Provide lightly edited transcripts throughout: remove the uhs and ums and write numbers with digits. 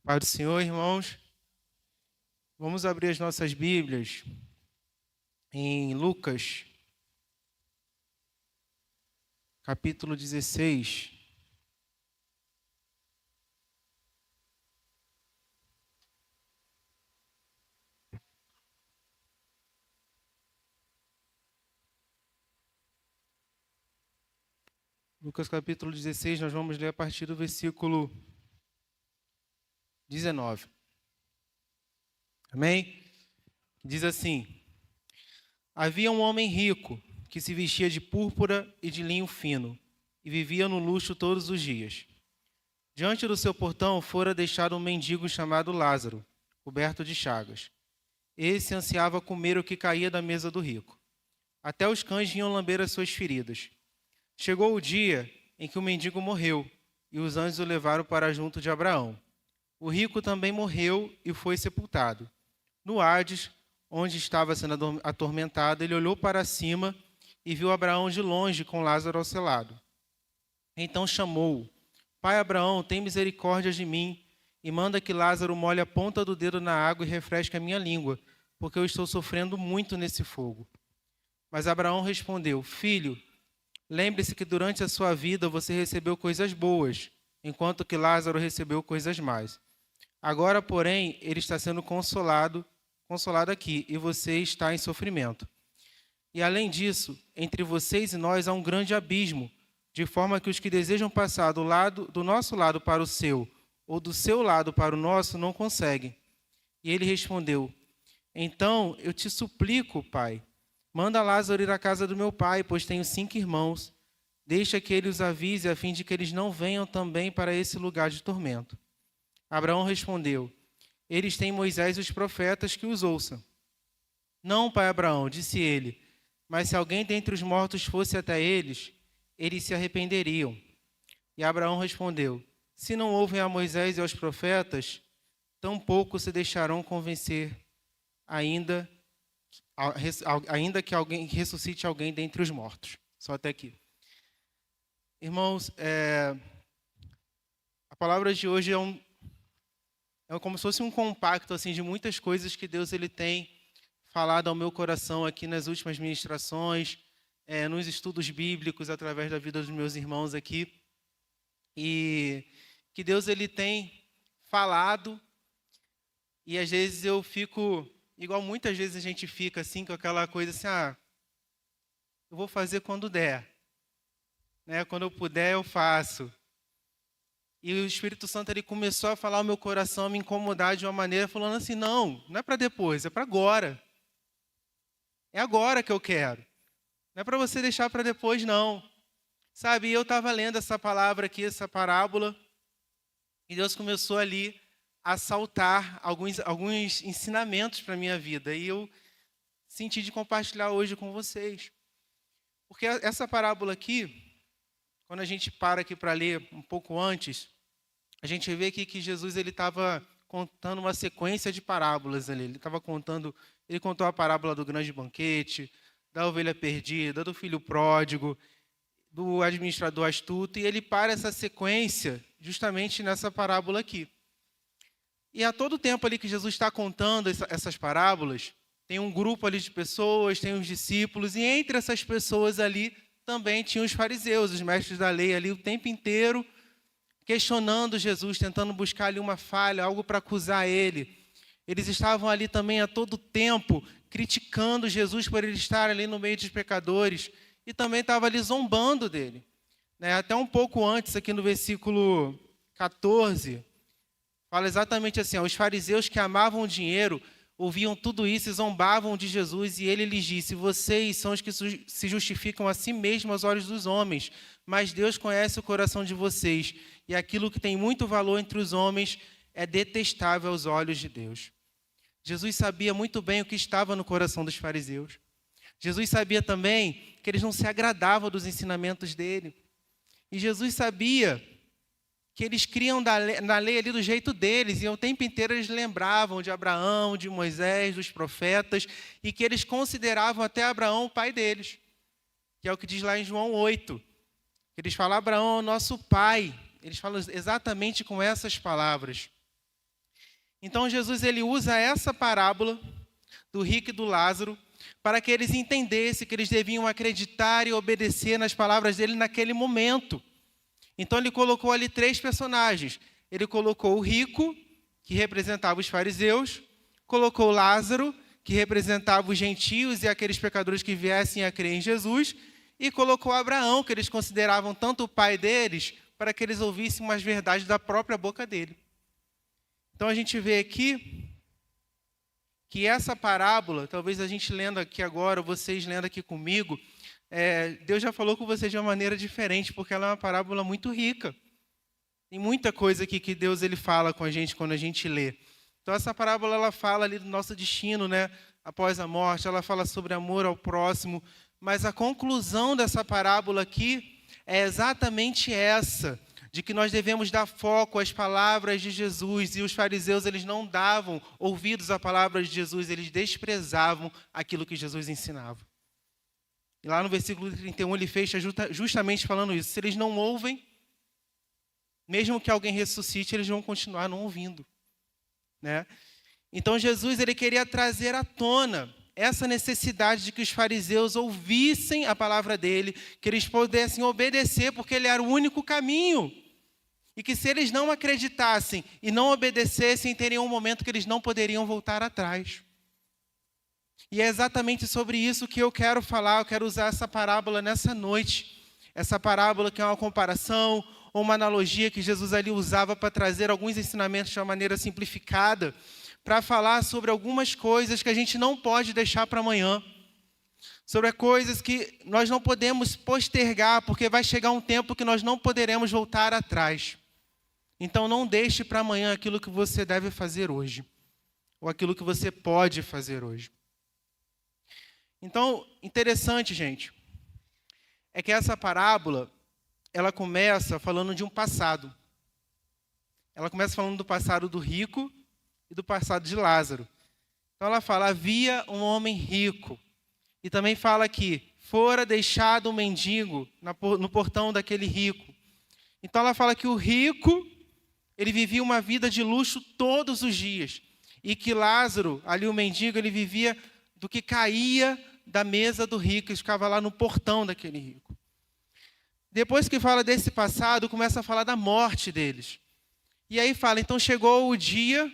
Pai do Senhor, irmãos, vamos abrir as nossas Bíblias em Lucas, capítulo 16. Lucas, capítulo 16, nós vamos ler a partir do versículo 19. Amém? Diz assim: Havia um homem rico que se vestia de púrpura e de linho fino e vivia no luxo todos os dias. Diante do seu portão fora deixado um mendigo chamado Lázaro, coberto de chagas. Esse ansiava comer o que caía da mesa do rico. Até os cães vinham lamber as suas feridas. Chegou o dia em que o mendigo morreu, e os anjos o levaram para junto de Abraão. O rico também morreu e foi sepultado. No Hades, onde estava sendo atormentado, ele olhou para cima e viu Abraão de longe com Lázaro ao seu lado. Então chamou-o: Pai Abraão, tem misericórdia de mim e manda que Lázaro molhe a ponta do dedo na água e refresque a minha língua, porque eu estou sofrendo muito nesse fogo. Mas Abraão respondeu: Filho, lembre-se que durante a sua vida você recebeu coisas boas, enquanto que Lázaro recebeu coisas más. Agora, porém, ele está sendo consolado aqui, e você está em sofrimento. E além disso, entre vocês e nós há um grande abismo, de forma que os que desejam passar do nosso lado para o seu, ou do seu lado para o nosso, não conseguem. E ele respondeu: Então eu te suplico, pai, manda Lázaro ir à casa do meu pai, pois tenho 5 irmãos. Deixa que ele os avise, a fim de que eles não venham também para esse lugar de tormento. Abraão respondeu: Eles têm Moisés e os profetas, que os ouçam. Não, pai Abraão, disse ele, mas se alguém dentre os mortos fosse até eles, eles se arrependeriam. E Abraão respondeu: Se não ouvem a Moisés e aos profetas, tampouco se deixarão convencer, ainda que alguém ressuscite alguém dentre os mortos. Só até aqui. Irmãos, a palavra de hoje é como se fosse um compacto assim, de muitas coisas que Deus ele tem falado ao meu coração aqui nas últimas ministrações, nos estudos bíblicos, através da vida dos meus irmãos aqui. E que Deus ele tem falado, e às vezes eu fico, igual muitas vezes a gente fica assim, com aquela coisa assim, eu vou fazer quando der, né? Quando eu puder eu faço. E o Espírito Santo ele começou a falar ao meu coração, a me incomodar de uma maneira, falando assim: não é para depois, é para agora. É agora que eu quero. Não é para você deixar para depois, não. Sabe, eu estava lendo essa palavra aqui, essa parábola, e Deus começou ali a saltar alguns ensinamentos para a minha vida. E eu senti de compartilhar hoje com vocês. Porque essa parábola aqui, quando a gente para aqui para ler um pouco antes, a gente vê aqui que Jesus ele estava contando uma sequência de parábolas ali. Ele contou a parábola do grande banquete, da ovelha perdida, do filho pródigo, do administrador astuto, e ele para essa sequência justamente nessa parábola aqui. E a todo tempo ali que Jesus está contando essas parábolas, tem um grupo ali de pessoas, tem os discípulos, e entre essas pessoas ali também tinham os fariseus, os mestres da lei ali o tempo inteiro, questionando Jesus, tentando buscar ali uma falha, algo para acusar ele. Eles estavam ali também a todo tempo criticando Jesus por ele estar ali no meio dos pecadores, e também estava ali zombando dele. Até um pouco antes, aqui no versículo 14, fala exatamente assim: os fariseus que amavam o dinheiro ouviam tudo isso e zombavam de Jesus, e ele lhes disse: vocês são os que se justificam a si mesmos aos olhos dos homens, mas Deus conhece o coração de vocês, e aquilo que tem muito valor entre os homens é detestável aos olhos de Deus. Jesus sabia muito bem o que estava no coração dos fariseus. Jesus sabia também que eles não se agradavam dos ensinamentos dele. E Jesus sabia que eles criam na lei ali do jeito deles, e o tempo inteiro eles lembravam de Abraão, de Moisés, dos profetas, e que eles consideravam até Abraão o pai deles, que é o que diz lá em João 8. Eles falam: Abraão é o nosso pai. Eles falam exatamente com essas palavras. Então Jesus ele usa essa parábola do rico e do Lázaro para que eles entendessem que eles deviam acreditar e obedecer nas palavras dele naquele momento. Então ele colocou ali 3 personagens. Ele colocou o rico, que representava os fariseus, colocou Lázaro, que representava os gentios e aqueles pecadores que viessem a crer em Jesus, e colocou Abraão, que eles consideravam tanto o pai deles, para que eles ouvissem umas verdades da própria boca dele. Então a gente vê aqui que essa parábola, talvez a gente lendo aqui agora, vocês lendo aqui comigo, Deus já falou com vocês de uma maneira diferente, porque ela é uma parábola muito rica. Tem muita coisa aqui que Deus ele fala com a gente quando a gente lê. Então essa parábola ela fala ali do nosso destino, né? Após a morte, ela fala sobre amor ao próximo, mas a conclusão dessa parábola aqui é exatamente essa, de que nós devemos dar foco às palavras de Jesus, e os fariseus eles não davam ouvidos à palavra de Jesus, eles desprezavam aquilo que Jesus ensinava. E lá no versículo 31 ele fecha justamente falando isso. Se eles não ouvem, mesmo que alguém ressuscite, eles vão continuar não ouvindo, né? Então Jesus ele queria trazer à tona essa necessidade de que os fariseus ouvissem a palavra dele, que eles pudessem obedecer, porque ele era o único caminho. E que se eles não acreditassem e não obedecessem, teria um momento que eles não poderiam voltar atrás. E é exatamente sobre isso que eu quero falar, eu quero usar essa parábola nessa noite. Essa parábola que é uma comparação ou uma analogia que Jesus ali usava para trazer alguns ensinamentos de uma maneira simplificada, para falar sobre algumas coisas que a gente não pode deixar para amanhã, sobre coisas que nós não podemos postergar, porque vai chegar um tempo que nós não poderemos voltar atrás. Então não deixe para amanhã aquilo que você deve fazer hoje, ou aquilo que você pode fazer hoje. Então, interessante, gente, é que essa parábola, ela começa falando de um passado. Ela começa falando do passado do rico e do passado de Lázaro. Então ela fala, havia um homem rico. E também fala que fora deixado um mendigo no portão daquele rico. Então ela fala que o rico, ele vivia uma vida de luxo todos os dias. E que Lázaro, ali o mendigo, ele vivia do que caía da mesa do rico, e ficava lá no portão daquele rico. Depois que fala desse passado, começa a falar da morte deles. E aí fala, então chegou o dia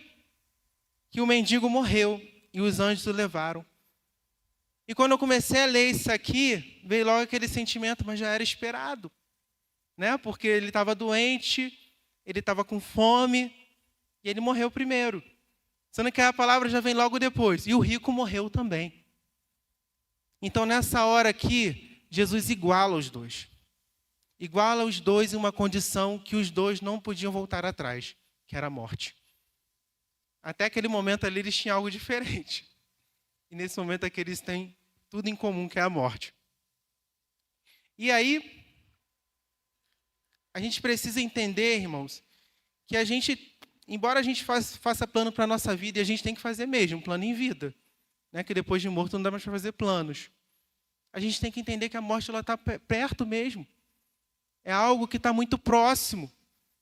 que o mendigo morreu e os anjos o levaram. E quando eu comecei a ler isso aqui, veio logo aquele sentimento, mas já era esperado, né? Porque ele estava doente, ele estava com fome e ele morreu primeiro. Sendo que a palavra já vem logo depois. E o rico morreu também. Então nessa hora aqui, Jesus iguala os dois. Iguala os dois em uma condição que os dois não podiam voltar atrás, que era a morte. Até aquele momento ali eles tinham algo diferente. E nesse momento aqui eles têm tudo em comum, que é a morte. E aí, a gente precisa entender, irmãos, que a gente, embora a gente faça plano para a nossa vida, e a gente tem que fazer mesmo, um plano em vida, né? Que depois de morto não dá mais para fazer planos. A gente tem que entender que a morte está perto mesmo. É algo que está muito próximo.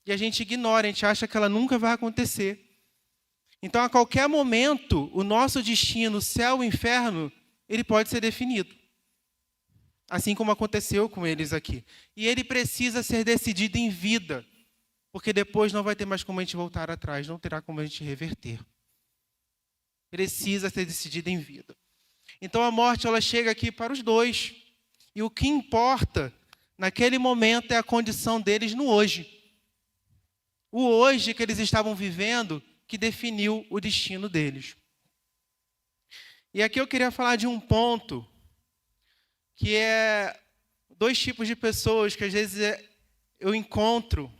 E a gente ignora, a gente acha que ela nunca vai acontecer. Então, a qualquer momento, o nosso destino, céu ou inferno, ele pode ser definido. Assim como aconteceu com eles aqui. E ele precisa ser decidido em vida. Porque depois não vai ter mais como a gente voltar atrás, não terá como a gente reverter. Precisa ser decidido em vida. Então, a morte, ela chega aqui para os dois. E o que importa, naquele momento, é a condição deles no hoje. O hoje que eles estavam vivendo, que definiu o destino deles. E aqui eu queria falar de um ponto, que é 2 tipos de pessoas que às vezes eu encontro,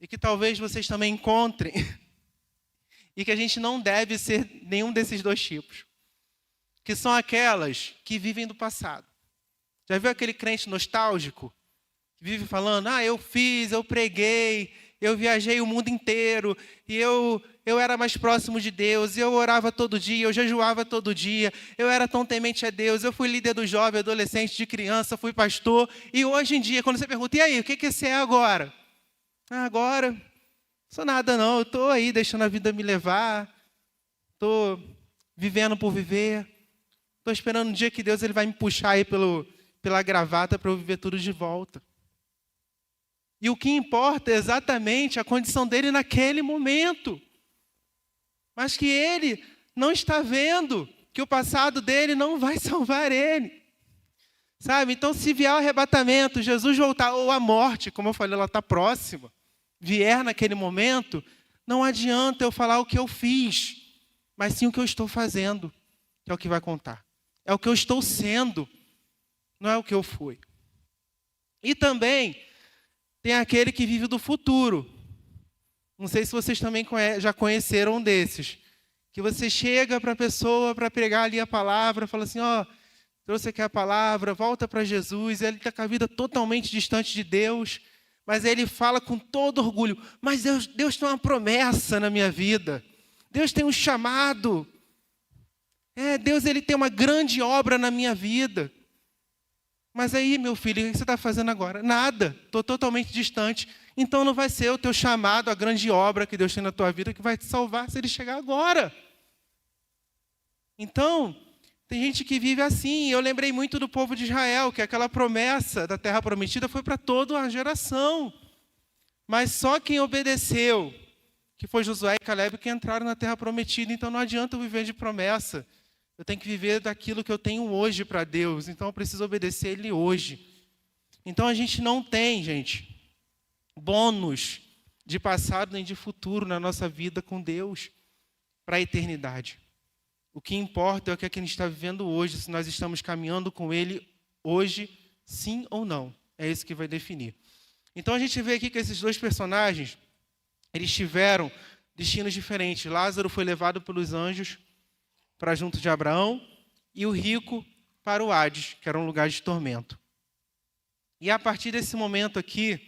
e que talvez vocês também encontrem, e que a gente não deve ser nenhum desses 2 tipos, que são aquelas que vivem do passado. Já viu aquele crente nostálgico, que vive falando, eu fiz, eu preguei, eu viajei o mundo inteiro, e eu era mais próximo de Deus, eu orava todo dia, eu jejuava todo dia, eu era tão temente a Deus, eu fui líder do jovem, adolescente, de criança, fui pastor, e hoje em dia, quando você pergunta, e aí, o que você é agora? Agora, não sou nada não, eu estou aí deixando a vida me levar, estou vivendo por viver, estou esperando um dia que Deus ele vai me puxar aí pela gravata para eu viver tudo de volta. E o que importa é exatamente a condição dele naquele momento. Mas que ele não está vendo que o passado dele não vai salvar ele. Sabe? Então, se vier o arrebatamento, Jesus voltar, ou a morte, como eu falei, ela está próxima, vier naquele momento, não adianta eu falar o que eu fiz, mas sim o que eu estou fazendo, que é o que vai contar. É o que eu estou sendo, não é o que eu fui. E também tem aquele que vive do futuro. Não sei se vocês também já conheceram um desses. Que você chega para a pessoa para pregar ali a palavra, fala assim, trouxe aqui a palavra, volta para Jesus, ele está com a vida totalmente distante de Deus, mas ele fala com todo orgulho, mas Deus tem uma promessa na minha vida, Deus tem um chamado, Deus ele tem uma grande obra na minha vida. Mas aí, meu filho, o que você está fazendo agora? Nada, estou totalmente distante. Então não vai ser o teu chamado, a grande obra que Deus tem na tua vida que vai te salvar se ele chegar agora. Então, tem gente que vive assim. Eu lembrei muito do povo de Israel, que aquela promessa da terra prometida foi para toda a geração. Mas só quem obedeceu, que foi Josué e Caleb, que entraram na terra prometida. Então não adianta eu viver de promessa. Eu tenho que viver daquilo que eu tenho hoje para Deus. Então eu preciso obedecer Ele hoje. Então a gente não tem, gente, bônus de passado nem de futuro na nossa vida com Deus para a eternidade. O que importa é o que a gente está vivendo hoje, se nós estamos caminhando com Ele hoje, sim ou não. É isso que vai definir. Então a gente vê aqui que esses dois personagens, eles tiveram destinos diferentes. Lázaro foi levado pelos anjos para junto de Abraão, e o rico para o Hades, que era um lugar de tormento. E a partir desse momento aqui,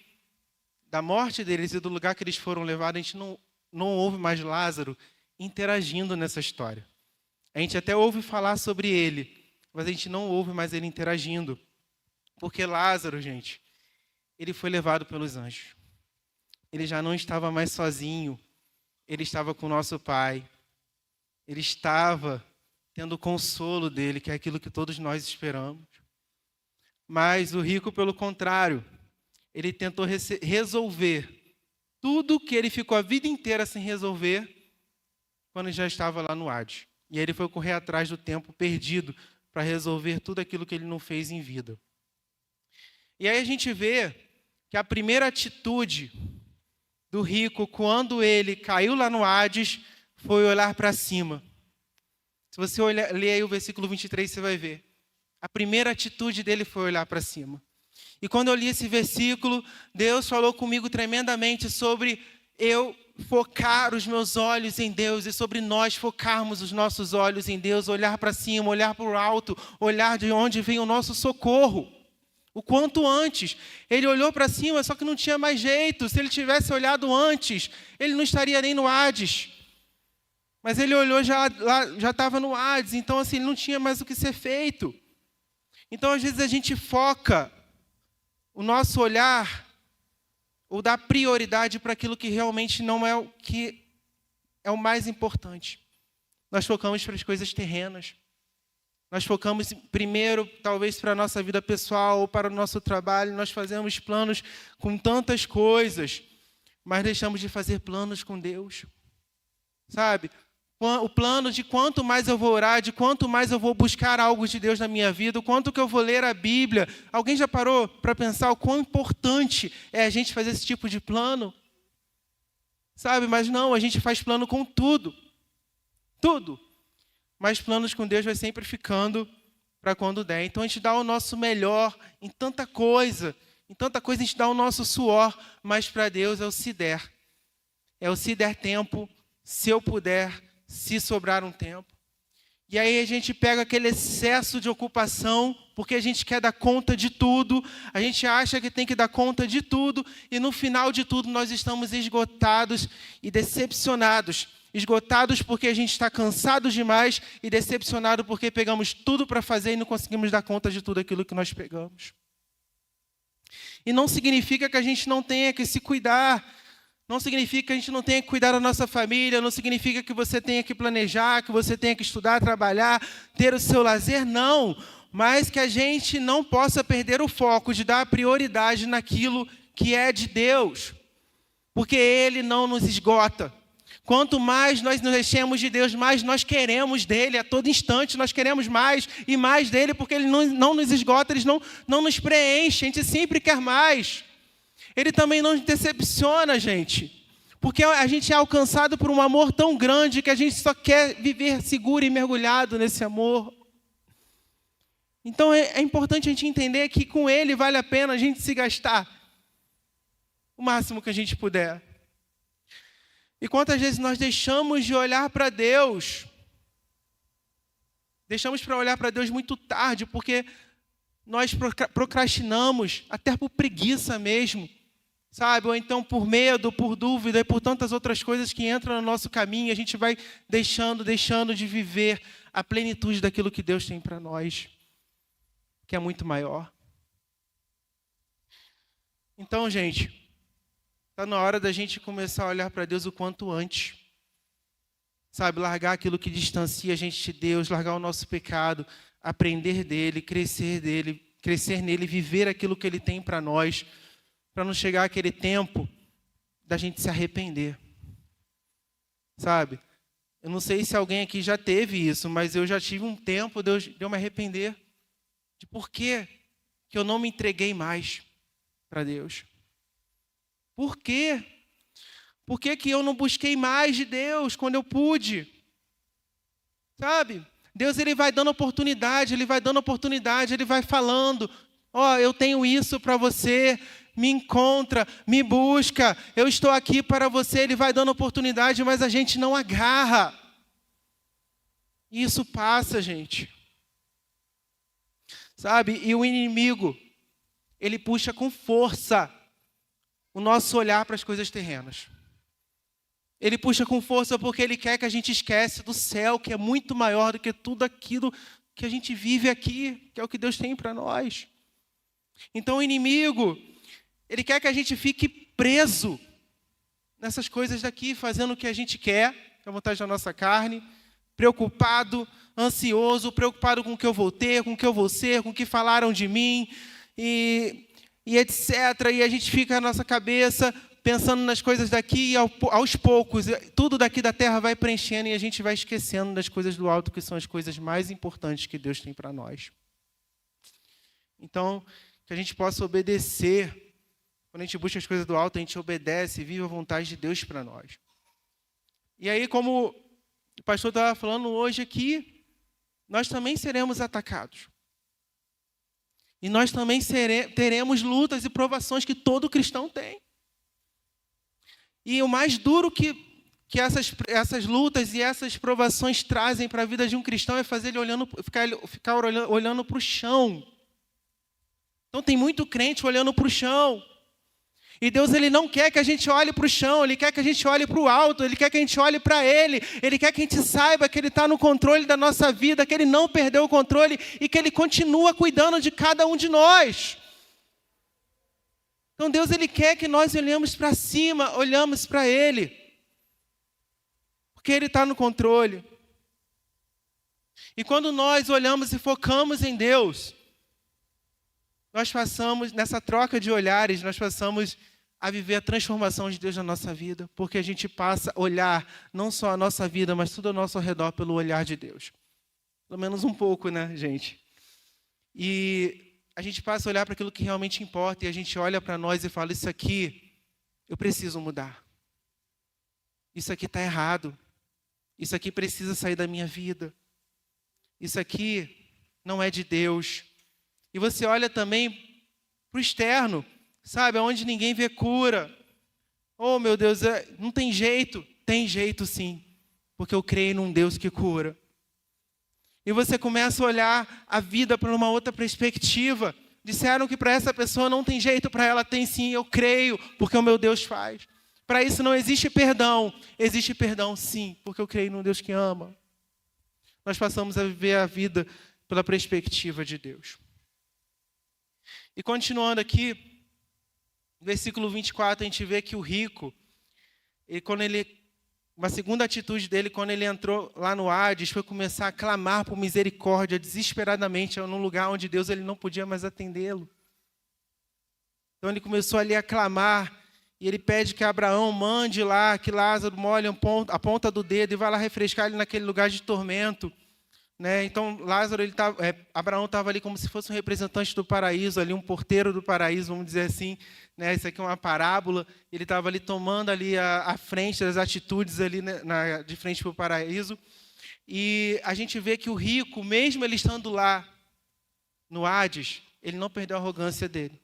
da morte deles e do lugar que eles foram levados, a gente não ouve mais Lázaro interagindo nessa história. A gente até ouve falar sobre ele, mas a gente não ouve mais ele interagindo. Porque Lázaro, gente, ele foi levado pelos anjos. Ele já não estava mais sozinho, ele estava com o nosso Pai. Ele estava tendo o consolo dele, que é aquilo que todos nós esperamos. Mas o rico, pelo contrário, ele tentou resolver tudo que ele ficou a vida inteira sem resolver quando já estava lá no Hades. E aí ele foi correr atrás do tempo perdido para resolver tudo aquilo que ele não fez em vida. E aí a gente vê que a primeira atitude do rico, quando ele caiu lá no Hades, foi olhar para cima. Se você ler aí o versículo 23, você vai ver. A primeira atitude dele foi olhar para cima. E quando eu li esse versículo, Deus falou comigo tremendamente sobre eu focar os meus olhos em Deus e sobre nós focarmos os nossos olhos em Deus, olhar para cima, olhar para o alto, olhar de onde vem o nosso socorro. O quanto antes. Ele olhou para cima, só que não tinha mais jeito. Se ele tivesse olhado antes, ele não estaria nem no Hades. Mas ele olhou, já estava no Hades, então assim, não tinha mais o que ser feito. Então, às vezes, a gente foca o nosso olhar, ou dá prioridade para aquilo que realmente não é o que é o mais importante. Nós focamos para as coisas terrenas. Nós focamos primeiro, talvez, para a nossa vida pessoal, ou para o nosso trabalho. Nós fazemos planos com tantas coisas, mas deixamos de fazer planos com Deus. Sabe? O plano de quanto mais eu vou orar, de quanto mais eu vou buscar algo de Deus na minha vida, o quanto que eu vou ler a Bíblia. Alguém já parou para pensar o quão importante é a gente fazer esse tipo de plano? Sabe, mas não, a gente faz plano com tudo. Tudo. Mas planos com Deus vai sempre ficando para quando der. Então a gente dá o nosso melhor em tanta coisa. Em tanta coisa a gente dá o nosso suor, mas para Deus é o se der. É o se der tempo, se eu puder, se sobrar um tempo. E aí a gente pega aquele excesso de ocupação, porque a gente quer dar conta de tudo, a gente acha que tem que dar conta de tudo, e no final de tudo nós estamos esgotados e decepcionados. Esgotados porque a gente está cansado demais e decepcionado porque pegamos tudo para fazer e não conseguimos dar conta de tudo aquilo que nós pegamos. E não significa que a gente não tenha que se cuidar. Não significa que a gente não tenha que cuidar da nossa família, não significa que você tenha que planejar, que você tenha que estudar, trabalhar, ter o seu lazer, não. Mas que a gente não possa perder o foco de dar prioridade naquilo que é de Deus. Porque Ele não nos esgota. Quanto mais nós nos enchemos de Deus, mais nós queremos dEle. A todo instante nós queremos mais e mais dEle, porque Ele não nos esgota, Ele não nos preenche, a gente sempre quer mais. Ele também não nos decepciona, gente. Porque a gente é alcançado por um amor tão grande que a gente só quer viver seguro e mergulhado nesse amor. Então é importante a gente entender que com Ele vale a pena a gente se gastar o máximo que a gente puder. E quantas vezes nós deixamos de olhar para Deus? Deixamos para olhar para Deus muito tarde, porque nós procrastinamos, até por preguiça mesmo, sabe? Ou então por medo, por dúvida e por tantas outras coisas que entram no nosso caminho, a gente vai deixando de viver a plenitude daquilo que Deus tem para nós, que é muito maior. Então, gente, está na hora da gente começar a olhar para Deus o quanto antes. Sabe, largar aquilo que distancia a gente de Deus, largar o nosso pecado, aprender dEle, crescer nele, viver aquilo que Ele tem para nós, para não chegar aquele tempo da gente se arrepender. Sabe, eu não sei se alguém aqui já teve isso, mas eu já tive um tempo de eu me arrepender de por que eu não me entreguei mais para Deus. Por quê? Por que eu não busquei mais de Deus quando eu pude? Sabe? Deus, Ele vai dando oportunidade, Ele vai falando, ó, eu tenho isso para você, me encontra, me busca, eu estou aqui para você, Ele vai dando oportunidade, mas a gente não agarra. E isso passa, gente. Sabe? E o inimigo, ele puxa com força o nosso olhar para as coisas terrenas. Ele puxa com força porque ele quer que a gente esquece do céu, que é muito maior do que tudo aquilo que a gente vive aqui, que é o que Deus tem para nós. Então o inimigo, ele quer que a gente fique preso nessas coisas daqui, fazendo o que a gente quer, que é a vontade da nossa carne, preocupado, ansioso, preocupado com o que eu vou ter, com o que eu vou ser, com o que falaram de mim, e etc. E a gente fica na nossa cabeça pensando nas coisas daqui e aos poucos, tudo daqui da terra vai preenchendo e a gente vai esquecendo das coisas do alto, que são as coisas mais importantes que Deus tem para nós. Então, que a gente possa obedecer. Quando a gente busca as coisas do alto, a gente obedece e vive a vontade de Deus para nós. E aí, como o pastor estava falando hoje aqui, nós também seremos atacados. E nós também teremos lutas e provações que todo cristão tem. E o mais duro que essas lutas e essas provações trazem para a vida de um cristão é fazer ele ficar olhando para o chão. Então tem muito crente olhando para o chão. E Deus, Ele não quer que a gente olhe para o chão, Ele quer que a gente olhe para o alto, Ele quer que a gente olhe para Ele, Ele quer que a gente saiba que Ele está no controle da nossa vida, que Ele não perdeu o controle e que Ele continua cuidando de cada um de nós. Então Deus, Ele quer que nós olhemos para cima, olhamos para Ele, porque Ele está no controle. E quando nós olhamos e focamos em Deus, nós passamos, nessa troca de olhares, nós passamos a viver a transformação de Deus na nossa vida, porque a gente passa a olhar não só a nossa vida, mas tudo ao nosso redor pelo olhar de Deus. Pelo menos um pouco, né, gente? E a gente passa a olhar para aquilo que realmente importa e a gente olha para nós e fala, isso aqui eu preciso mudar. Isso aqui está errado. Isso aqui precisa sair da minha vida. Isso aqui não é de Deus. E você olha também para o externo, sabe? Onde ninguém vê cura. Oh, meu Deus, não tem jeito. Tem jeito sim, porque eu creio num Deus que cura. E você começa a olhar a vida por uma outra perspectiva. Disseram que para essa pessoa não tem jeito, para ela tem sim, eu creio, porque o meu Deus faz. Para isso não existe perdão sim, porque eu creio num Deus que ama. Nós passamos a viver a vida pela perspectiva de Deus. E continuando aqui, no versículo 24, a gente vê que o rico, Uma segunda atitude dele, quando ele entrou lá no Hades, foi começar a clamar por misericórdia desesperadamente, num lugar onde Deus ele não podia mais atendê-lo. Então ele começou ali a clamar, e ele pede que Abraão mande lá, que Lázaro molhe a ponta do dedo e vá lá refrescar ele naquele lugar de tormento. Né? Então Abraão estava ali como se fosse um representante do paraíso, ali um porteiro do paraíso, vamos dizer assim. Né? Isso aqui é uma parábola. Ele estava ali tomando ali a frente das atitudes ali, né, de frente para o paraíso. E a gente vê que o rico, mesmo ele estando lá no Hades, ele não perdeu a arrogância dele.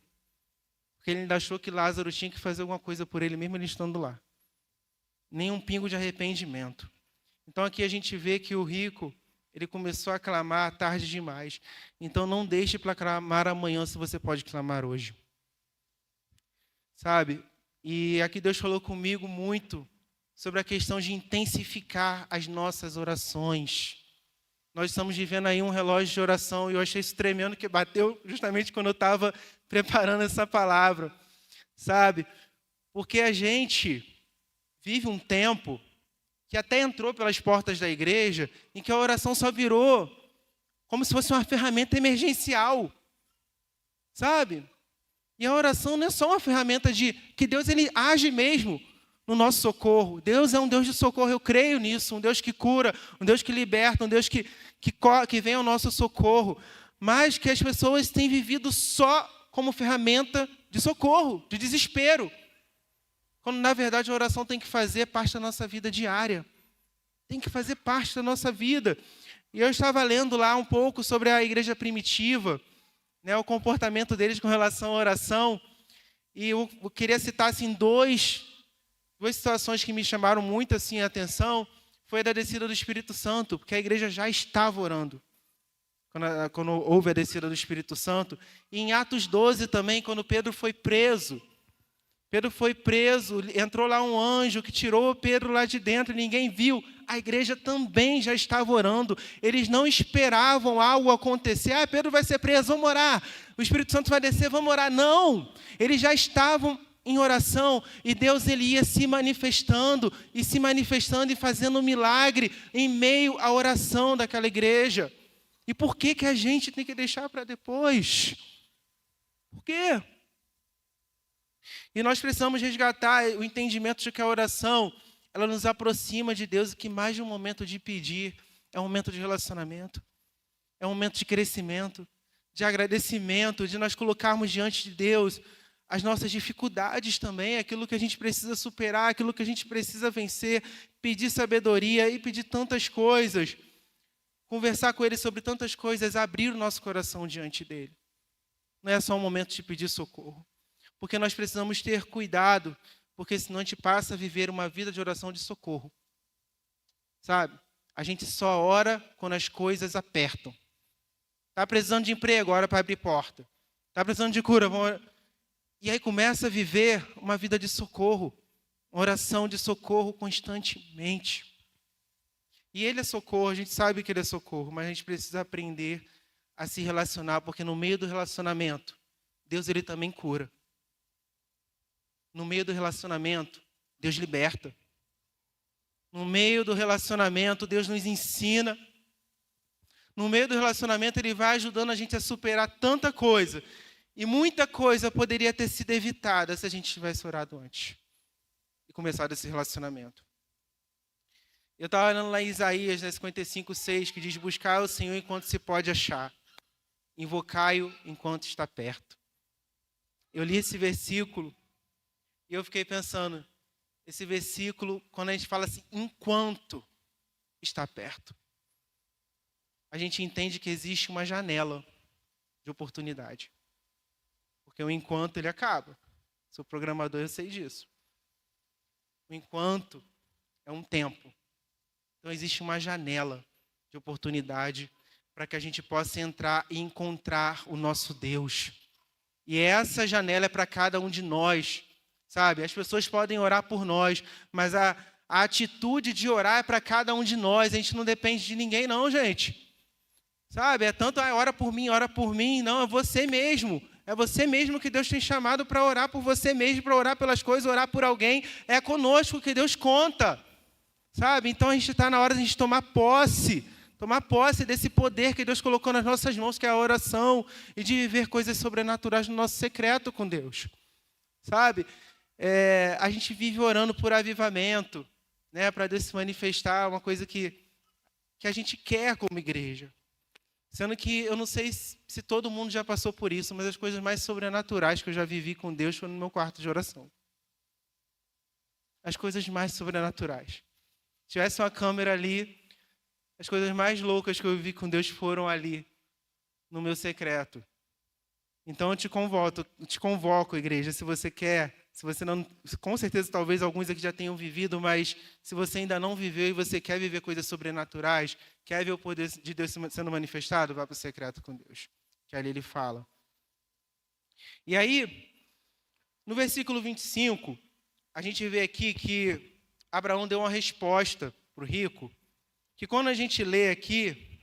Porque ele ainda achou que Lázaro tinha que fazer alguma coisa por ele, mesmo ele estando lá. Nem um pingo de arrependimento. Então aqui a gente vê que o rico, ele começou a clamar tarde demais. Então não deixe para clamar amanhã se você pode clamar hoje. Sabe? E aqui Deus falou comigo muito sobre a questão de intensificar as nossas orações. Nós estamos vivendo aí um relógio de oração e eu achei isso tremendo que bateu justamente quando eu estava preparando essa palavra. Sabe? Porque a gente vive um tempo que até entrou pelas portas da igreja, em que a oração só virou como se fosse uma ferramenta emergencial. Sabe? E a oração não é só uma ferramenta de que Deus ele age mesmo no nosso socorro. Deus é um Deus de socorro, eu creio nisso. Um Deus que cura, um Deus que liberta, um Deus que vem ao nosso socorro. Mas que as pessoas têm vivido só como ferramenta de socorro, de desespero. Quando, na verdade, a oração tem que fazer parte da nossa vida diária. Tem que fazer parte da nossa vida. E eu estava lendo lá um pouco sobre a igreja primitiva, né, o comportamento deles com relação à oração. E eu queria citar assim, duas situações que me chamaram muito assim, a atenção. Foi a da descida do Espírito Santo, porque a igreja já estava orando quando houve a descida do Espírito Santo. E em Atos 12 também, quando Pedro foi preso. Entrou lá um anjo que tirou Pedro lá de dentro, ninguém viu. A igreja também já estava orando. Eles não esperavam algo acontecer. Pedro vai ser preso, vamos orar. O Espírito Santo vai descer, vamos orar. Não! Eles já estavam em oração e Deus ele ia se manifestando e fazendo um milagre em meio à oração daquela igreja. E por que a gente tem que deixar para depois? Por quê? E nós precisamos resgatar o entendimento de que a oração, ela nos aproxima de Deus, e que mais de um momento de pedir, é um momento de relacionamento, é um momento de crescimento, de agradecimento, de nós colocarmos diante de Deus as nossas dificuldades também, aquilo que a gente precisa superar, aquilo que a gente precisa vencer, pedir sabedoria e pedir tantas coisas, conversar com Ele sobre tantas coisas, abrir o nosso coração diante dEle. Não é só um momento de pedir socorro. Porque nós precisamos ter cuidado, porque senão a gente passa a viver uma vida de oração de socorro. Sabe? A gente só ora quando as coisas apertam. Está precisando de emprego, ora para abrir porta. Está precisando de cura, vamos orar. E aí começa a viver uma vida de socorro, uma oração de socorro constantemente. E Ele é socorro, a gente sabe que Ele é socorro, mas a gente precisa aprender a se relacionar, porque no meio do relacionamento, Deus ele também cura. No meio do relacionamento, Deus liberta. No meio do relacionamento, Deus nos ensina. No meio do relacionamento, Ele vai ajudando a gente a superar tanta coisa. E muita coisa poderia ter sido evitada se a gente tivesse orado antes e começado esse relacionamento. Eu estava olhando lá em Isaías 55:6, que diz: buscai o Senhor enquanto se pode achar. Invocai-o enquanto está perto. Eu li esse versículo e eu fiquei pensando, esse versículo, quando a gente fala assim, enquanto está perto, a gente entende que existe uma janela de oportunidade. Porque o enquanto ele acaba. Sou programador, eu sei disso. O enquanto é um tempo. Então existe uma janela de oportunidade para que a gente possa entrar e encontrar o nosso Deus. E essa janela é para cada um de nós, sabe? As pessoas podem orar por nós, mas a atitude de orar é para cada um de nós. A gente não depende de ninguém não, gente. Sabe? É tanto, ora por mim, não, é você mesmo. É você mesmo que Deus tem chamado para orar por você mesmo, para orar pelas coisas, orar por alguém. É conosco que Deus conta, sabe? Então a gente está na hora de a gente tomar posse desse poder que Deus colocou nas nossas mãos, que é a oração, e de viver coisas sobrenaturais no nosso secreto com Deus, sabe? A gente vive orando por avivamento, né? Para Deus se manifestar, uma coisa que a gente quer como igreja. Sendo que eu não sei se todo mundo já passou por isso, mas as coisas mais sobrenaturais que eu já vivi com Deus foram no meu quarto de oração. As coisas mais sobrenaturais. Se tivesse uma câmera ali, as coisas mais loucas que eu vivi com Deus foram ali, no meu secreto. Então eu te convoco, igreja, se você quer, se você não, com certeza talvez alguns aqui já tenham vivido, mas se você ainda não viveu e você quer viver coisas sobrenaturais, quer ver o poder de Deus sendo manifestado, vá para o secreto com Deus, que ali ele fala. E aí, no versículo 25, a gente vê aqui que Abraão deu uma resposta para o rico, que quando a gente lê aqui,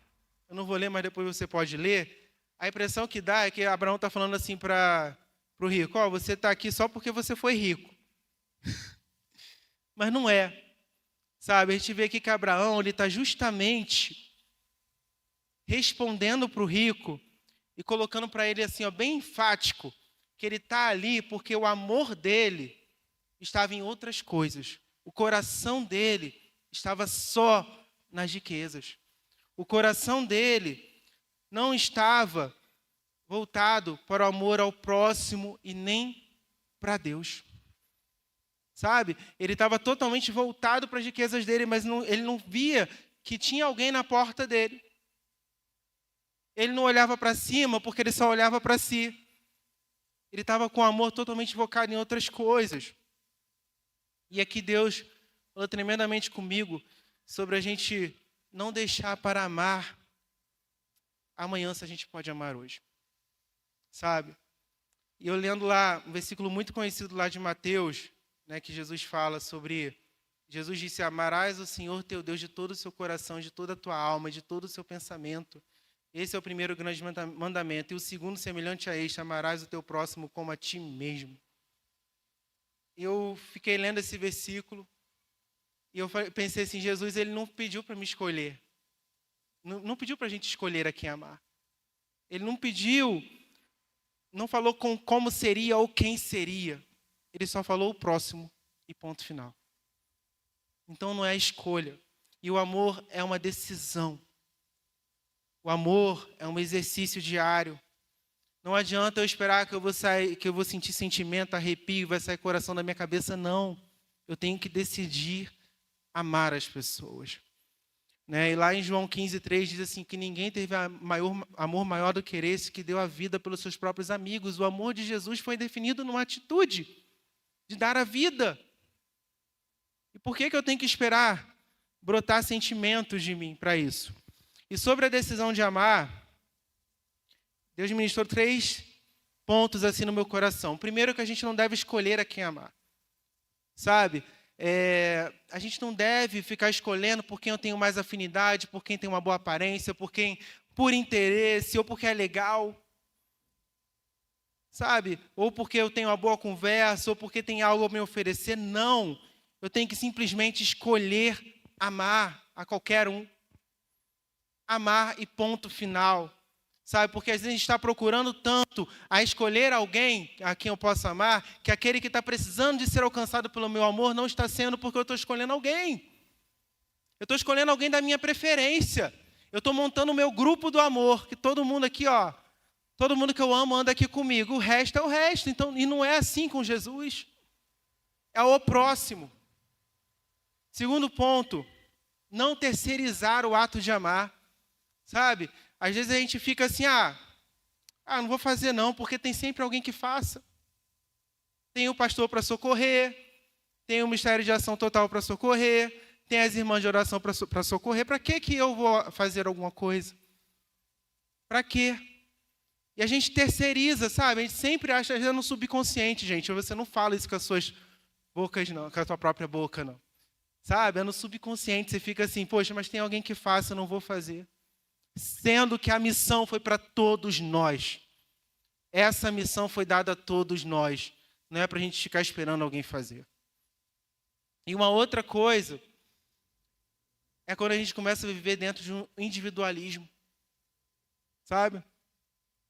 eu não vou ler, mas depois você pode ler, a impressão que dá é que Abraão está falando assim para o rico, você está aqui só porque você foi rico. Mas não é. Sabe, a gente vê aqui que Abraão está justamente respondendo para o rico e colocando para ele assim, bem enfático, que ele está ali porque o amor dele estava em outras coisas. O coração dele estava só nas riquezas. O coração dele não estava voltado para o amor ao próximo e nem para Deus. Sabe? Ele estava totalmente voltado para as riquezas dele, mas ele não via que tinha alguém na porta dele. Ele não olhava para cima porque ele só olhava para si. Ele estava com o amor totalmente focado em outras coisas. E aqui Deus falou tremendamente comigo sobre a gente não deixar para amar amanhã se a gente pode amar hoje. Sabe? E eu lendo lá um versículo muito conhecido lá de Mateus, né, que Jesus fala sobre... Jesus disse, amarás o Senhor teu Deus de todo o seu coração, de toda a tua alma, de todo o seu pensamento. Esse é o primeiro grande mandamento. E o segundo, semelhante a este, amarás o teu próximo como a ti mesmo. Eu fiquei lendo esse versículo e eu pensei assim, Jesus, ele não pediu para me escolher. Não pediu para a gente escolher a quem amar. Ele não pediu, não falou como seria ou quem seria. Ele só falou o próximo e ponto final. Então não é escolha. E o amor é uma decisão. O amor é um exercício diário. Não adianta eu esperar que eu vou sentir sentimento, arrepio, vai sair coração da minha cabeça. Não. Eu tenho que decidir amar as pessoas. Né? E lá em João 15:3 diz assim, que ninguém teve amor maior do que esse, que deu a vida pelos seus próprios amigos. O amor de Jesus foi definido numa atitude de dar a vida. E por que eu tenho que esperar brotar sentimentos de mim para isso? E sobre a decisão de amar, Deus ministrou 3 pontos assim no meu coração. Primeiro, que a gente não deve escolher a quem amar. Sabe? A gente não deve ficar escolhendo por quem eu tenho mais afinidade, por quem tem uma boa aparência, por interesse, ou porque é legal. Sabe? Ou porque eu tenho uma boa conversa, ou porque tem algo a me oferecer. Não. Eu tenho que simplesmente escolher amar a qualquer um. Amar e ponto final. Sabe? Porque às vezes a gente está procurando tanto a escolher alguém a quem eu possa amar, que aquele que está precisando de ser alcançado pelo meu amor não está sendo porque eu estou escolhendo alguém. Eu estou escolhendo alguém da minha preferência. Eu estou montando o meu grupo do amor, que todo mundo aqui, todo mundo que eu amo anda aqui comigo. O resto é o resto. Então, e não é assim com Jesus. É o próximo. Segundo ponto, não terceirizar o ato de amar. Sabe? Às vezes a gente fica assim, não vou fazer não, porque tem sempre alguém que faça. Tem o pastor para socorrer, tem o Ministério de Ação Total para socorrer, tem as irmãs de oração para socorrer. Para que eu vou fazer alguma coisa? Para quê? E a gente terceiriza, sabe? A gente sempre acha, às vezes no subconsciente, gente. Você não fala isso com as suas bocas, não, com a tua própria boca, não. Sabe? É no subconsciente, você fica assim, poxa, mas tem alguém que faça, eu não vou fazer. Sendo que a missão foi para todos nós. Essa missão foi dada a todos nós. Não é para a gente ficar esperando alguém fazer. E uma outra coisa é quando a gente começa a viver dentro de um individualismo, sabe?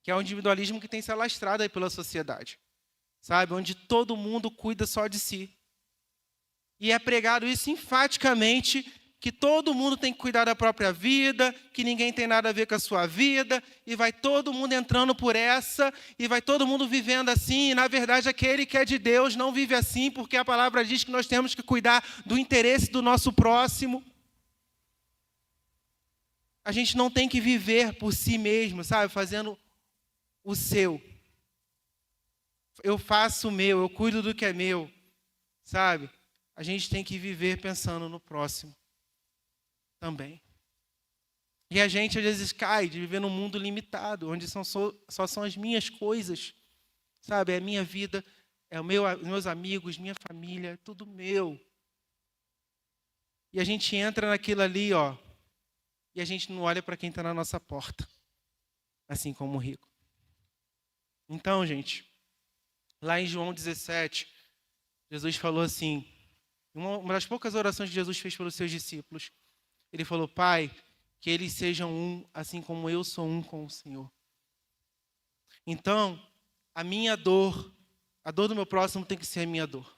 Que é um individualismo que tem se alastrado aí pela sociedade, sabe? Onde todo mundo cuida só de si. E é pregado isso enfaticamente, que todo mundo tem que cuidar da própria vida, que ninguém tem nada a ver com a sua vida, e vai todo mundo entrando por essa, e vai todo mundo vivendo assim, e na verdade aquele que é de Deus não vive assim, porque a palavra diz que nós temos que cuidar do interesse do nosso próximo. A gente não tem que viver por si mesmo, sabe? Fazendo o seu. Eu faço o meu, eu cuido do que é meu, sabe? A gente tem que viver pensando no próximo também. E a gente às vezes cai de viver num mundo limitado, onde só são as minhas coisas, sabe? É a minha vida, é os meus amigos, minha família, é tudo meu. E a gente entra naquilo ali, ó, e a gente não olha para quem está na nossa porta, assim como o rico. Então, gente, lá em João 17, Jesus falou assim, uma das poucas orações que Jesus fez pelos seus discípulos, ele falou: Pai, que eles sejam um, assim como eu sou um com o Senhor. Então, a minha dor, a dor do meu próximo tem que ser a minha dor.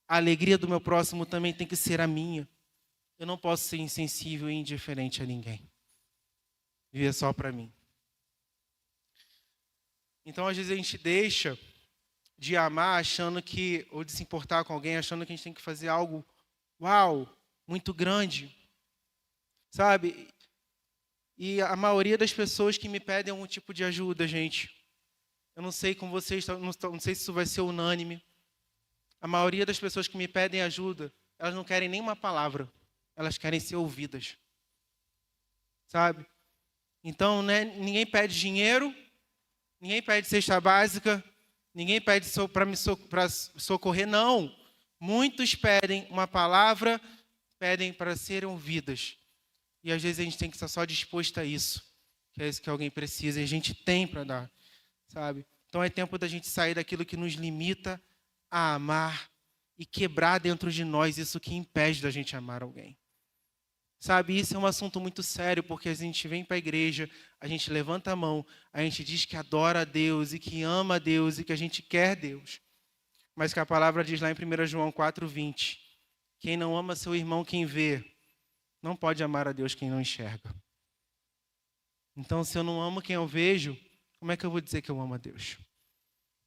A alegria do meu próximo também tem que ser a minha. Eu não posso ser insensível e indiferente a ninguém. Viver só para mim. Então, às vezes a gente deixa de amar achando que, ou de se importar com alguém, achando que a gente tem que fazer algo, uau, muito grande. Sabe? E a maioria das pessoas que me pedem algum tipo de ajuda, gente, eu não sei com vocês, não sei se isso vai ser unânime. A maioria das pessoas que me pedem ajuda, elas não querem nem uma palavra, elas querem ser ouvidas. Sabe? Então, né, ninguém pede dinheiro, ninguém pede cesta básica, ninguém pede para socorrer, não. Muitos pedem uma palavra, pedem para serem ouvidas. E às vezes a gente tem que estar só disposto a isso, que é isso que alguém precisa, e a gente tem para dar, sabe? Então é tempo da gente sair daquilo que nos limita a amar e quebrar dentro de nós isso que impede da gente amar alguém. Sabe, isso é um assunto muito sério, porque a gente vem para a igreja, a gente levanta a mão, a gente diz que adora a Deus e que ama a Deus e que a gente quer Deus. Mas que a palavra diz lá em 1 João 4:20, quem não ama seu irmão, quem vê, não pode amar a Deus quem não enxerga. Então, se eu não amo quem eu vejo, como é que eu vou dizer que eu amo a Deus?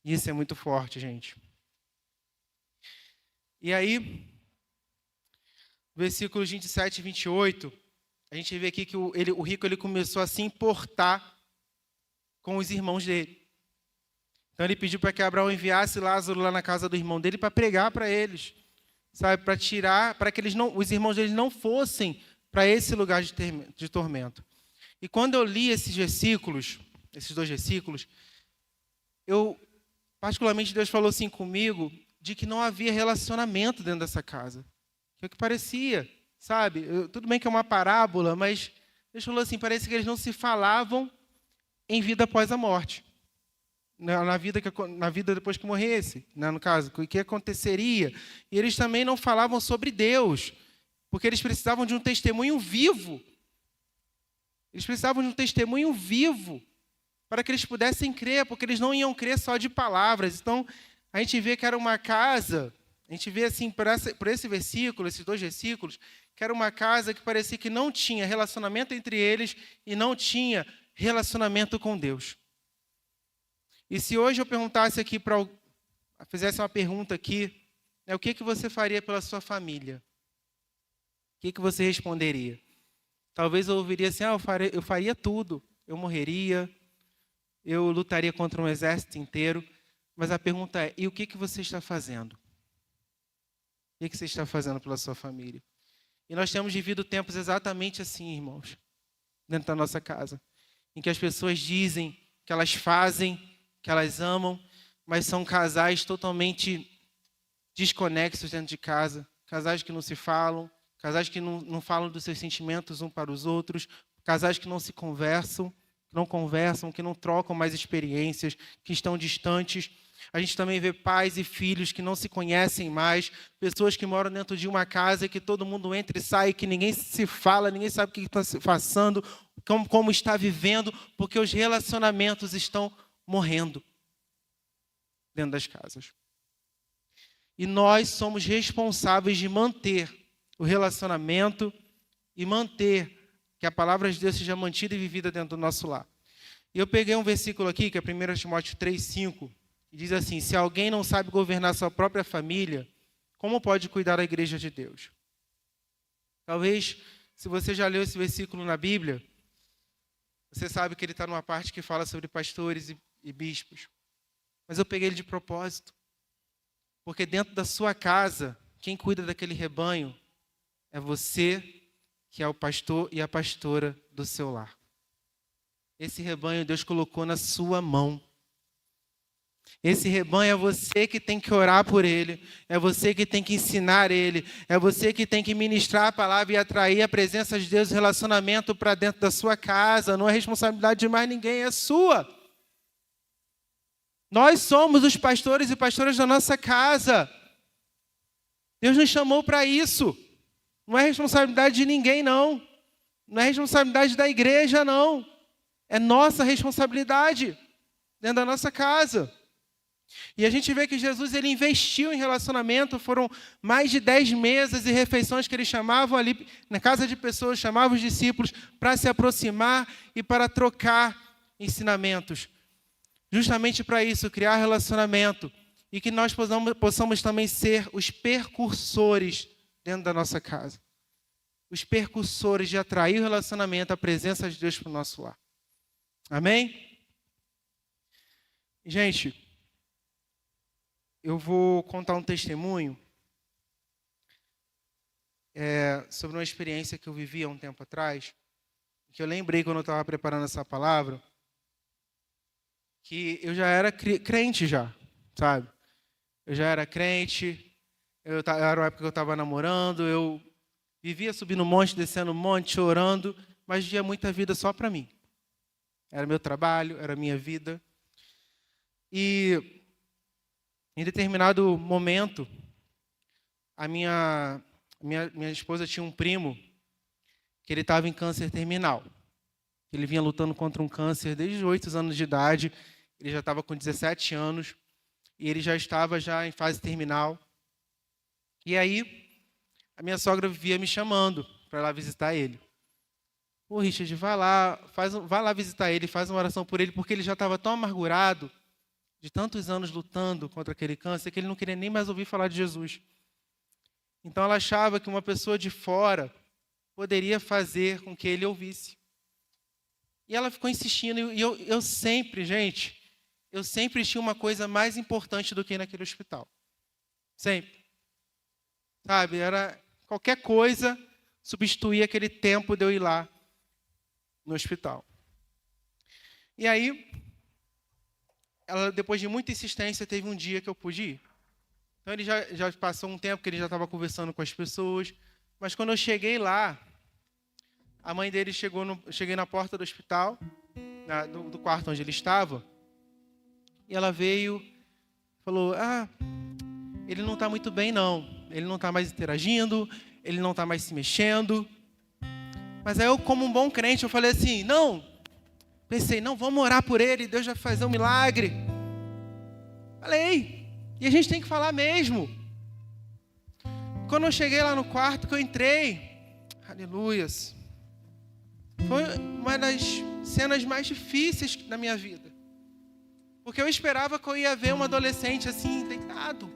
Isso é muito forte, gente. E aí, versículos 27 e 28, a gente vê aqui que o rico ele começou a se importar com os irmãos dele. Então, ele pediu para que Abraão enviasse Lázaro lá na casa do irmão dele para pregar para eles. Sabe, para tirar, para que os irmãos deles não fossem para esse lugar de tormento. E quando eu li esses dois versículos, particularmente Deus falou assim comigo, de que não havia relacionamento dentro dessa casa. Que é o que parecia, sabe? Tudo bem que é uma parábola, mas Deus falou assim, parece que eles não se falavam em vida após a morte. Na vida depois que morresse, né, no caso, o que aconteceria. E eles também não falavam sobre Deus, porque eles precisavam de um testemunho vivo. Eles precisavam de um testemunho vivo para que eles pudessem crer, porque eles não iam crer só de palavras. Então, a gente vê que era uma casa, a gente vê assim, por esse versículo, esses dois versículos, que era uma casa que parecia que não tinha relacionamento entre eles e não tinha relacionamento com Deus. E se hoje eu perguntasse aqui, fizesse uma pergunta aqui, né, o que você faria pela sua família? O que você responderia? Talvez eu ouviria assim, eu faria tudo. Eu morreria, eu lutaria contra um exército inteiro. Mas a pergunta é, e o que você está fazendo? O que você está fazendo pela sua família? E nós temos vivido tempos exatamente assim, irmãos, dentro da nossa casa, em que as pessoas dizem que elas fazem, que elas amam, mas são casais totalmente desconexos dentro de casa, casais que não se falam, casais que não falam dos seus sentimentos um para os outros, casais que não se conversam, que não conversam, que não trocam mais experiências, que estão distantes. A gente também vê pais e filhos que não se conhecem mais, pessoas que moram dentro de uma casa e que todo mundo entra e sai, que ninguém se fala, ninguém sabe o que está se passando, como está vivendo, porque os relacionamentos estão morrendo dentro das casas. E nós somos responsáveis de manter o relacionamento e manter que a palavra de Deus seja mantida e vivida dentro do nosso lar. E eu peguei um versículo aqui, que é 1 Timóteo 3,5, que diz assim: se alguém não sabe governar sua própria família, como pode cuidar da igreja de Deus? Talvez, se você já leu esse versículo na Bíblia, você sabe que ele está numa parte que fala sobre pastores e bispos. Mas eu peguei ele de propósito. Porque dentro da sua casa, quem cuida daquele rebanho é você, que é o pastor e a pastora do seu lar. Esse rebanho Deus colocou na sua mão. Esse rebanho é você que tem que orar por ele, é você que tem que ensinar ele, é você que tem que ministrar a palavra e atrair a presença de Deus, o relacionamento para dentro da sua casa. Não é responsabilidade de mais ninguém, é sua. Nós somos os pastores e pastoras da nossa casa. Deus nos chamou para isso. Não é responsabilidade de ninguém, não. Não é responsabilidade da igreja, não. É nossa responsabilidade dentro da nossa casa. E a gente vê que Jesus ele investiu em relacionamento. Foram mais de 10 mesas e refeições que ele chamava ali na casa de pessoas, chamava os discípulos para se aproximar e para trocar ensinamentos. Justamente para isso, criar relacionamento. E que nós possamos também ser os percursores dentro da nossa casa. Os percursores de atrair o relacionamento, a presença de Deus para o nosso lar. Amém? Gente, eu vou contar um testemunho sobre uma experiência que eu vivi há um tempo atrás, que eu lembrei quando eu estava preparando essa palavra, que eu já era crente já, sabe? Eu já era crente, era uma época que eu estava namorando, eu vivia subindo monte, descendo monte, chorando, mas vivia muita vida só para mim. Era meu trabalho, era minha vida. E em determinado momento, a minha esposa tinha um primo que ele estava em câncer terminal. Ele vinha lutando contra um câncer desde os 8 anos de idade, ele já estava com 17 anos, e ele já estava em fase terminal. E aí, a minha sogra vivia me chamando para ir lá visitar ele. Pô, Richard, vai lá visitar ele, faz uma oração por ele, porque ele já estava tão amargurado, de tantos anos lutando contra aquele câncer, que ele não queria nem mais ouvir falar de Jesus. Então ela achava que uma pessoa de fora poderia fazer com que ele ouvisse. E ela ficou insistindo, e eu sempre, gente, eu sempre tinha uma coisa mais importante do que ir naquele hospital. Sempre. Sabe, era qualquer coisa substituía aquele tempo de eu ir lá no hospital. E aí, ela, depois de muita insistência, teve um dia que eu pude ir. Então, ele já passou um tempo que ele já estava conversando com as pessoas, mas quando eu cheguei lá, a mãe dele cheguei na porta do hospital, do quarto onde ele estava, e ela veio, falou, ele não está muito bem não, ele não está mais interagindo, ele não está mais se mexendo. Mas aí eu, como um bom crente, eu falei assim, pensei, vamos orar por ele, Deus vai fazer um milagre. Falei, e a gente tem que falar mesmo. Quando eu cheguei lá no quarto, que eu entrei, aleluias, foi uma das cenas mais difíceis da minha vida. Porque eu esperava que eu ia ver um adolescente assim, deitado.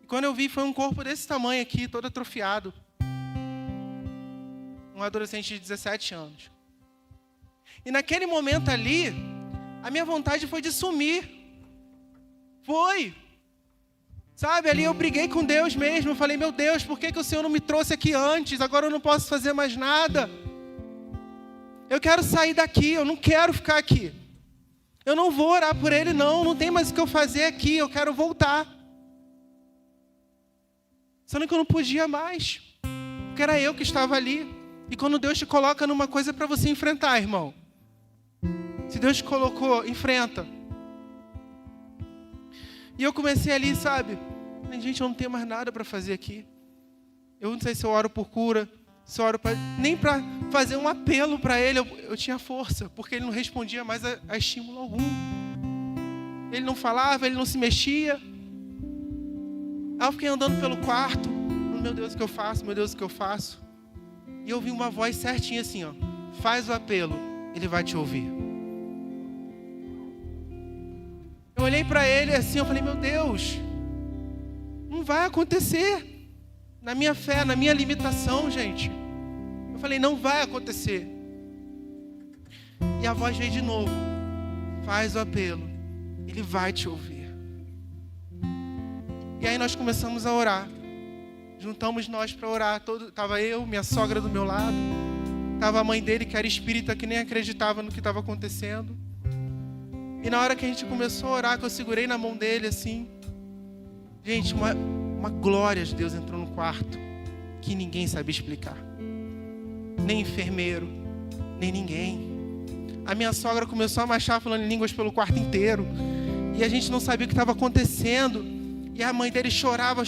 E quando eu vi, foi um corpo desse tamanho aqui, todo atrofiado. Um adolescente de 17 anos. E naquele momento ali, a minha vontade foi de sumir. Foi. Sabe, ali eu briguei com Deus mesmo. Eu falei, meu Deus, por que o Senhor não me trouxe aqui antes? Agora eu não posso fazer mais nada. Eu quero sair daqui, eu não quero ficar aqui. Eu não vou orar por ele, não tem mais o que eu fazer aqui, eu quero voltar. Sendo que eu não podia mais, porque era eu que estava ali. E quando Deus te coloca numa coisa para você enfrentar, irmão, Se Deus te colocou, enfrenta. E eu comecei ali, sabe? Gente, eu não tenho mais nada para fazer aqui. Eu não sei se eu oro por cura, se eu oro nem para fazer um apelo para ele, eu tinha força, porque ele não respondia mais a estímulo algum. Ele não falava, ele não se mexia. Aí eu fiquei andando pelo quarto. Meu Deus, o que eu faço? Meu Deus, o que eu faço? E eu ouvi uma voz certinha assim, ó. Faz o apelo, ele vai te ouvir. Eu olhei para ele assim, eu falei, meu Deus, não vai acontecer. Na minha fé, na minha limitação, gente. Eu falei, não vai acontecer. E a voz veio de novo. Faz o apelo, ele vai te ouvir. E aí nós começamos a orar. Juntamos nós para orar. Estava eu, minha sogra do meu lado. Estava a mãe dele, que era espírita, que nem acreditava no que estava acontecendo. E na hora que a gente começou a orar, que eu segurei na mão dele assim. Gente, uma glória de Deus entrou no quarto, que ninguém sabia explicar. Nem enfermeiro, nem ninguém. A minha sogra começou a marchar falando em línguas pelo quarto inteiro. E a gente não sabia o que estava acontecendo. E a mãe dele chorava.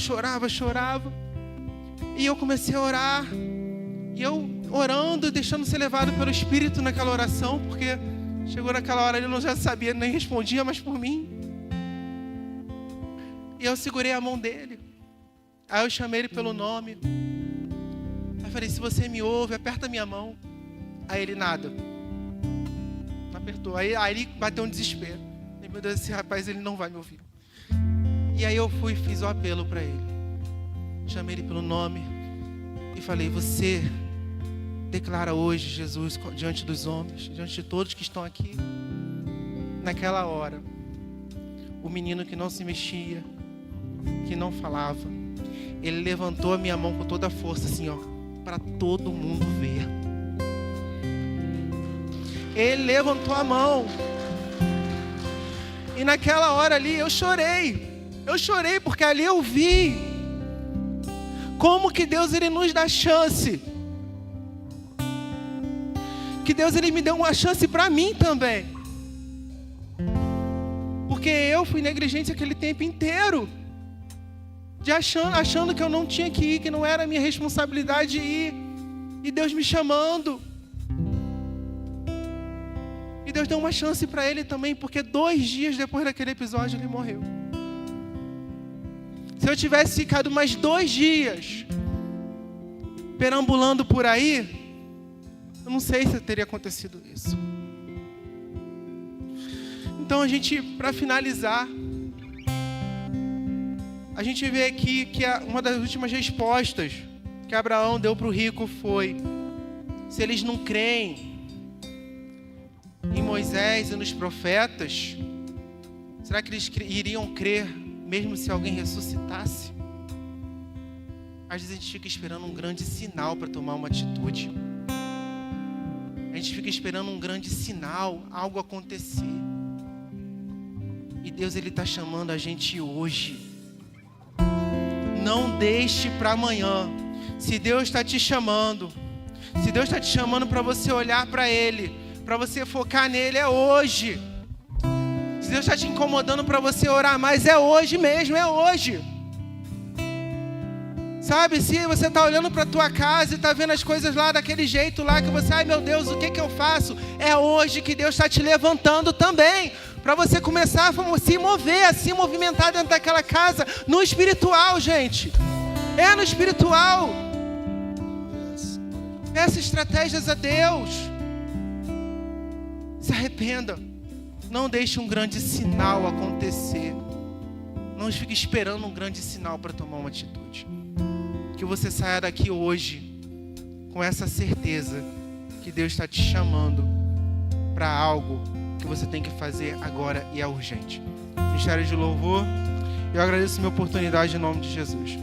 E eu comecei a orar. E eu orando, deixando ser levado pelo Espírito naquela oração, porque chegou naquela hora ele não já sabia, nem respondia mais por mim. E eu segurei a mão dele. Aí eu chamei ele pelo nome. Aí eu falei, se você me ouve, aperta a minha mão. Aí ele, nada. Não apertou. Aí ele bateu um desespero. E, meu Deus, esse rapaz, ele não vai me ouvir. E aí eu fui e fiz o apelo para ele. Chamei ele pelo nome. E falei, você declara hoje Jesus diante dos homens, diante de todos que estão aqui. Naquela hora, o menino que não se mexia, que não falava, ele levantou a minha mão com toda a força, assim, ó, para todo mundo ver. Ele levantou a mão. E naquela hora ali eu chorei. Eu chorei porque ali eu vi como que Deus, ele nos dá chance. Que Deus, ele me deu uma chance para mim também. Porque eu fui negligente aquele tempo inteiro. Achando que eu não tinha que ir, que não era minha responsabilidade ir. E Deus me chamando. E Deus deu uma chance para ele também, porque 2 dias depois daquele episódio ele morreu. Se eu tivesse ficado mais 2 dias perambulando por aí, eu não sei se teria acontecido isso. Então a gente, para finalizar, a gente vê aqui que uma das últimas respostas que Abraão deu para o rico foi: se eles não creem em Moisés e nos profetas, será que eles iriam crer mesmo se alguém ressuscitasse? Às vezes a gente fica esperando um grande sinal para tomar uma atitude. A gente fica esperando um grande sinal, algo acontecer. E Deus, ele está chamando a gente hoje. Não deixe para amanhã. Se Deus está te chamando, se Deus está te chamando para você olhar para Ele, para você focar nele, é hoje. Se Deus está te incomodando para você orar mais, é hoje mesmo, é hoje. Sabe, se você está olhando para a tua casa e está vendo as coisas lá daquele jeito lá, que você, ai meu Deus, o que eu faço? É hoje que Deus está te levantando também, para você começar a se mover, a se movimentar dentro daquela casa, no espiritual, gente. É no espiritual. Peça estratégias a Deus. Se arrependa. Não deixe um grande sinal acontecer. Não fique esperando um grande sinal para tomar uma atitude. Que você saia daqui hoje com essa certeza que Deus está te chamando para algo que você tem que fazer agora e é urgente. Ministério de Louvor, eu agradeço a minha oportunidade em nome de Jesus.